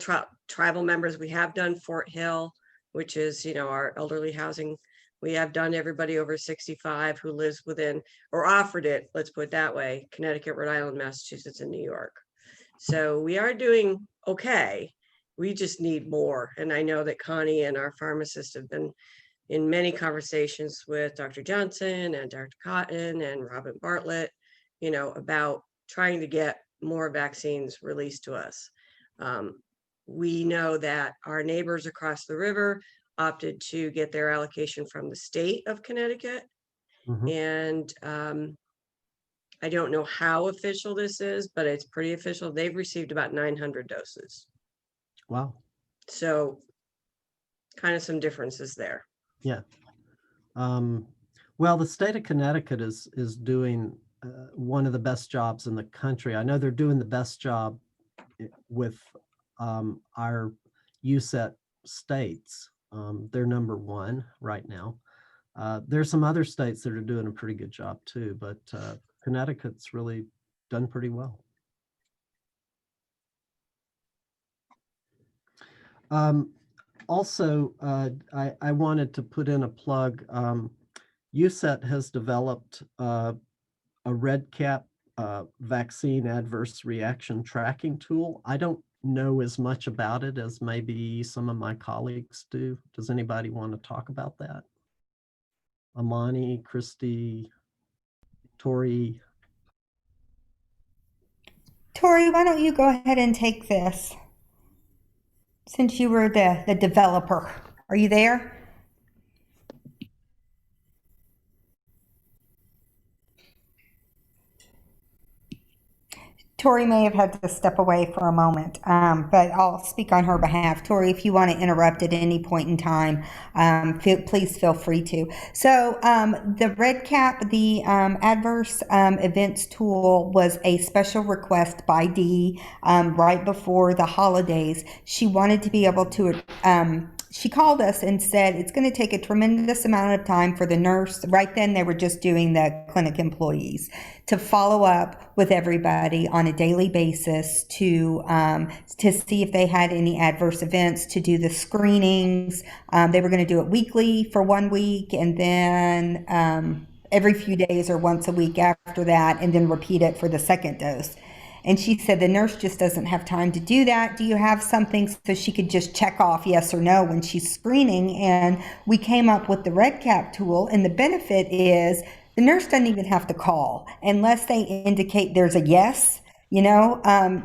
tribal members. We have done Fort Hill, which is, our elderly housing. We have done everybody over 65 who lives within, or offered it, let's put it that way, Connecticut, Rhode Island, Massachusetts, and New York. So we are doing okay. We just need more. And I know that Connie and our pharmacists have been in many conversations with Dr. Johnson and Dr. Cotton and Robin Bartlett, about trying to get more vaccines released to us. We know that our neighbors across the river opted to get their allocation from the state of Connecticut. And I don't know how official this is, but it's pretty official. They've received about 900 doses. Wow. So kind of some differences there. Yeah. Well, the state of Connecticut is doing one of the best jobs in the country. I know they're doing the best job with our USET states. They're number one right now. There's some other states that are doing a pretty good job too, but Connecticut's really done pretty well. Also, I wanted to put in a plug. USET has developed a REDCap vaccine adverse reaction tracking tool. I don't know as much about it as maybe some of my colleagues do. Does anybody want to talk about that? Amani, Christy, Tori? Tori, why don't you go ahead and take this since you were the developer? Are you there? Tori may have had to step away for a moment, but I'll speak on her behalf. Tori, if you want to interrupt at any point in time, please feel free to. So the REDCap, the adverse events tool, was a special request by Dee right before the holidays. She wanted to be able to she called us and said it's going to take a tremendous amount of time for the nurse. Right then, they were just doing the clinic employees to follow up with everybody on a daily basis to see if they had any adverse events, to do the screenings. They were going to do it weekly for 1 week, and then every few days or once a week after that, and then repeat it for the second dose. And she said the nurse just doesn't have time to do that. Do you have something so she could just check off yes or no when she's screening? And we came up with the REDCap tool, and the benefit is the nurse doesn't even have to call unless they indicate there's a yes.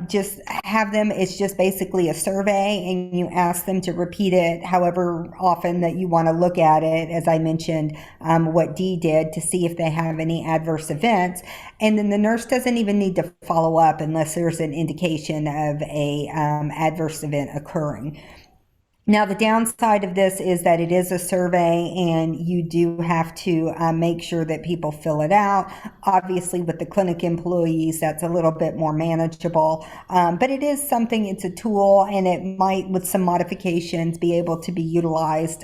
Just have them, it's just basically a survey, and you ask them to repeat it however often that you want to look at it, as I mentioned, what Dee did, to see if they have any adverse events. And then the nurse doesn't even need to follow up unless there's an indication of a adverse event occurring. Now, the downside of this is that it is a survey, and you do have to make sure that people fill it out. Obviously, with the clinic employees, that's a little bit more manageable. But it is something, it's a tool, and it might, with some modifications, be able to be utilized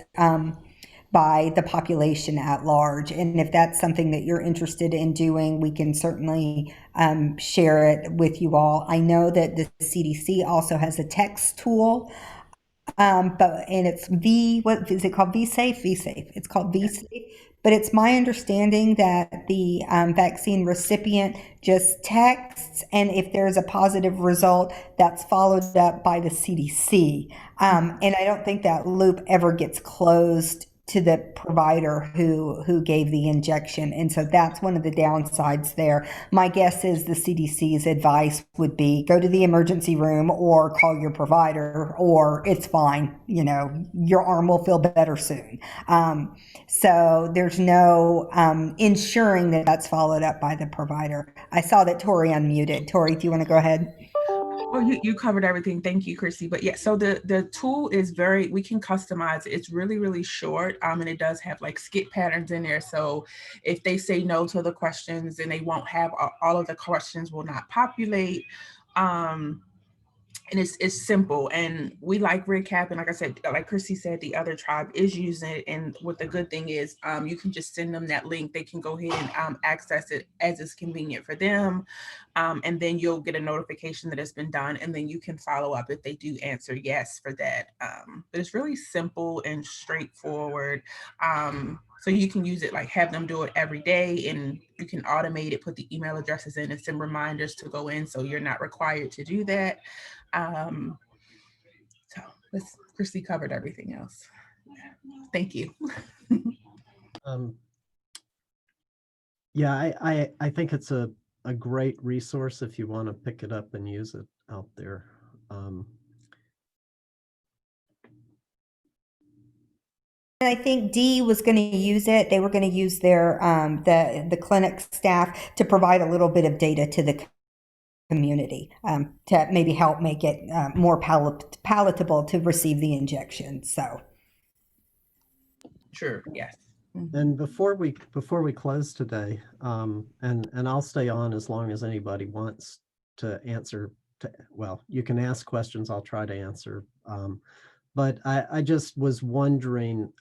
by the population at large. And if that's something that you're interested in doing, we can certainly share it with you all. I know that the CDC also has a text tool. And it's what is it called? VSafe? VSafe. It's called VSafe. But it's my understanding that the vaccine recipient just texts, and if there's a positive result, that's followed up by the CDC. And I don't think that loop ever gets closed to the provider who gave the injection. And so that's one of the downsides there. My guess is the CDC's advice would be go to the emergency room or call your provider, or it's fine. Your arm will feel better soon. So there's no ensuring that that's followed up by the provider. I saw that Tori unmuted. Tori, do you want to go ahead? Well, you covered everything. Thank you, Chrissy. But yeah, so the tool is we can customize it. It's really, really short. And it does have like skip patterns in there. So if they say no to the questions, then they won't have all of the questions will not populate. And it's simple, and we like REDCap, and like I said, like Chrissy said, the other tribe is using it. And what the good thing is, you can just send them that link. They can go ahead and access it as is convenient for them, and then you'll get a notification that it's been done, and then you can follow up if they do answer yes for that. But it's really simple and straightforward. So you can use it, like have them do it every day, and you can automate it, put the email addresses in and send reminders to go in, so you're not required to do that. So Christy covered everything else. Thank you. Yeah, I think it's a great resource if you want to pick it up and use it out there. And I think Dee was going to use it. They were going to use their the clinic staff to provide a little bit of data to the community to maybe help make it more palatable to receive the injection. So, sure, yes. And before we close today, and I'll stay on as long as anybody wants to answer. Well, you can ask questions. I'll try to answer. But I just was wondering,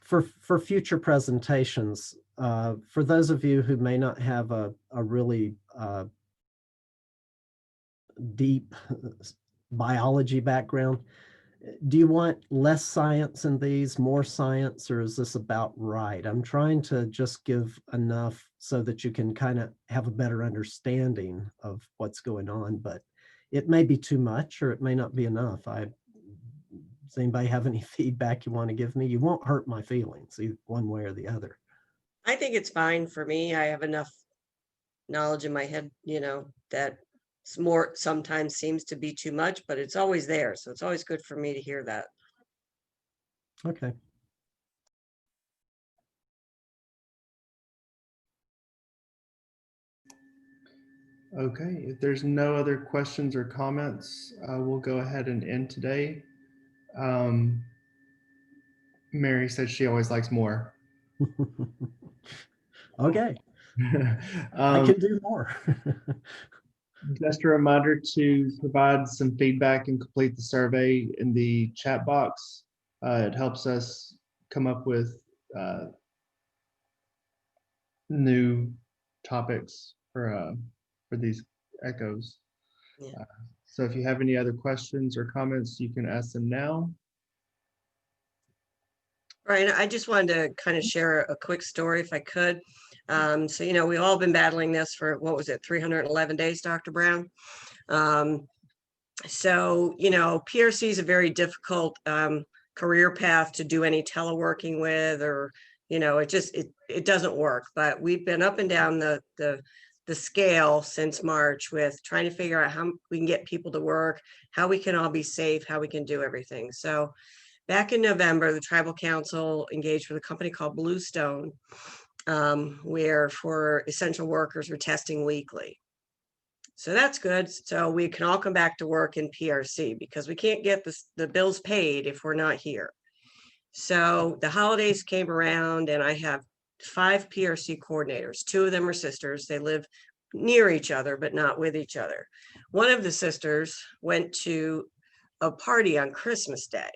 for future presentations, for those of you who may not have a really deep biology background. Do you want less science in these, more science, or is this about right? I'm trying to just give enough so that you can kind of have a better understanding of what's going on, but it may be too much or it may not be enough. Does anybody have any feedback you want to give me? You won't hurt my feelings one way or the other. I think it's fine for me. I have enough knowledge in my head, that it's more sometimes seems to be too much, but it's always there. So it's always good for me to hear that. Okay. Okay, if there's no other questions or comments, we'll go ahead and end today. Mary said she always likes more. Okay. I can do more. Just a reminder to provide some feedback and complete the survey in the chat box. It helps us come up with new topics for these echoes. Yeah. So if you have any other questions or comments, you can ask them now. Right. I just wanted to kind of share a quick story if I could. So, we've all been battling this for, what was it, 311 days, Dr. Brown? So, PRC is a very difficult career path to do any teleworking with, or, it doesn't work. But we've been up and down the scale since March with trying to figure out how we can get people to work, how we can all be safe, how we can do everything. So back in November, the Tribal Council engaged with a company called Bluestone, where for essential workers, we're testing weekly. So that's good. So we can all come back to work in PRC because we can't get the bills paid if we're not here. So the holidays came around and I have 5 PRC coordinators. 2 of them are sisters. They live near each other, but not with each other. One of the sisters went to a party on Christmas Day.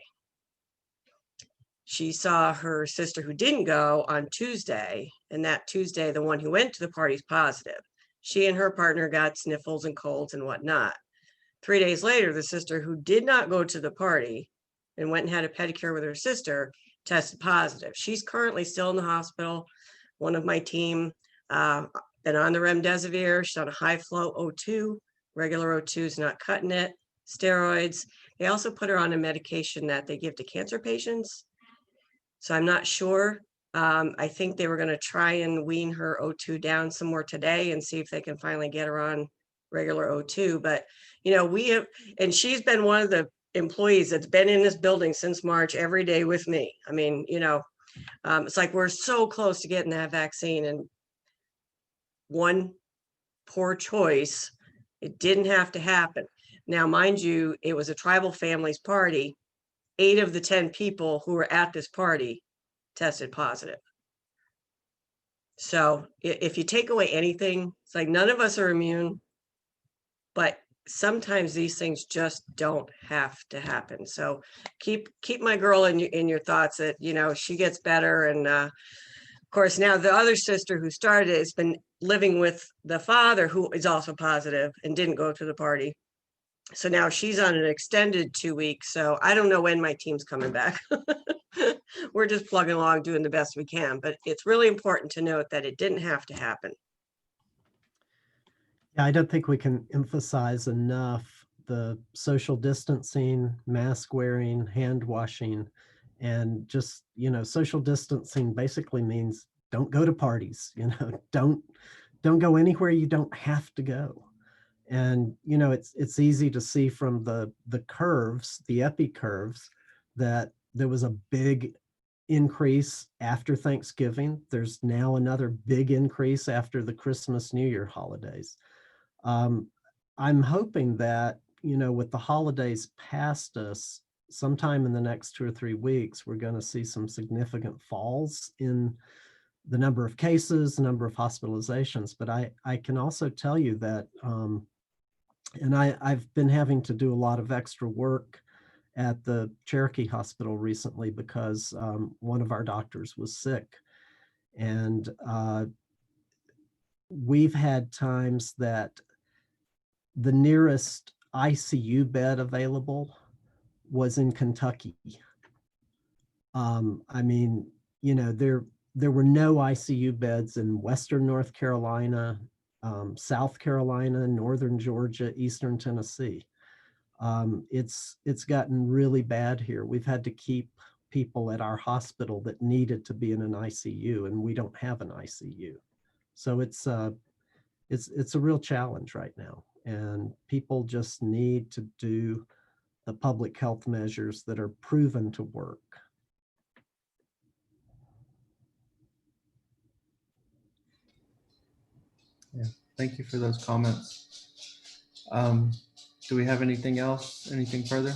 She saw her sister who didn't go on Tuesday, and that Tuesday, the one who went to the party is positive. She and her partner got sniffles and colds and whatnot. 3 days later, the sister who did not go to the party and went and had a pedicure with her sister tested positive. She's currently still in the hospital. One of my team been on the remdesivir. She's on a high flow O2. Regular O2 is not cutting it. Steroids. They also put her on a medication that they give to cancer patients. So I'm not sure. I think they were going to try and wean her O2 down some more today and see if they can finally get her on regular O2. But, we have, and she's been one of the employees that's been in this building since March every day with me. I mean, it's like we're so close to getting that vaccine, and one poor choice, it didn't have to happen. Now, mind you, it was a tribal families party. 8 of the 10 people who were at this party tested positive. So if you take away anything, it's like none of us are immune, but sometimes these things just don't have to happen. So keep my girl in your thoughts that, she gets better. And of course, now the other sister who started it has been living with the father who is also positive and didn't go to the party. So now she's on an extended 2 weeks. So I don't know when my team's coming back. We're just plugging along, doing the best we can. But it's really important to note that it didn't have to happen. Yeah, I don't think we can emphasize enough the social distancing, mask wearing, hand washing, and just, social distancing basically means don't go to parties, don't go anywhere you don't have to go. And, it's easy to see from the curves, the epi curves, that there was a big increase after Thanksgiving. There's now another big increase after the Christmas, New Year holidays. I'm hoping that, with the holidays past us, sometime in the next 2 or 3 weeks, we're going to see some significant falls in the number of cases, the number of hospitalizations. But I can also tell you that, and I've been having to do a lot of extra work at the Cherokee Hospital recently because one of our doctors was sick. And we've had times that the nearest ICU bed available was in Kentucky. I mean, you know, there were no ICU beds in Western North Carolina, South Carolina, Northern Georgia, Eastern Tennessee. It's gotten really bad here. We've had to keep people at our hospital that needed to be in an ICU, and we don't have an ICU. So it's a real challenge right now, and people just need to do the public health measures that are proven to work. Yeah, thank you for those comments. Do we have anything else? Anything further?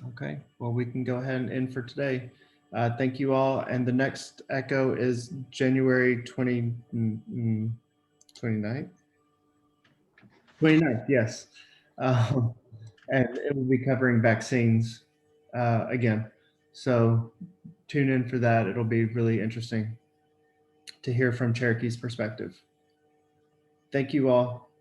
Okay, well, we can go ahead and end for today. Thank you all. And the next echo is January 29th? 29th, yes. And it will be covering vaccines again. So tune in for that. It'll be really interesting to hear from Cherokee's perspective. Thank you all.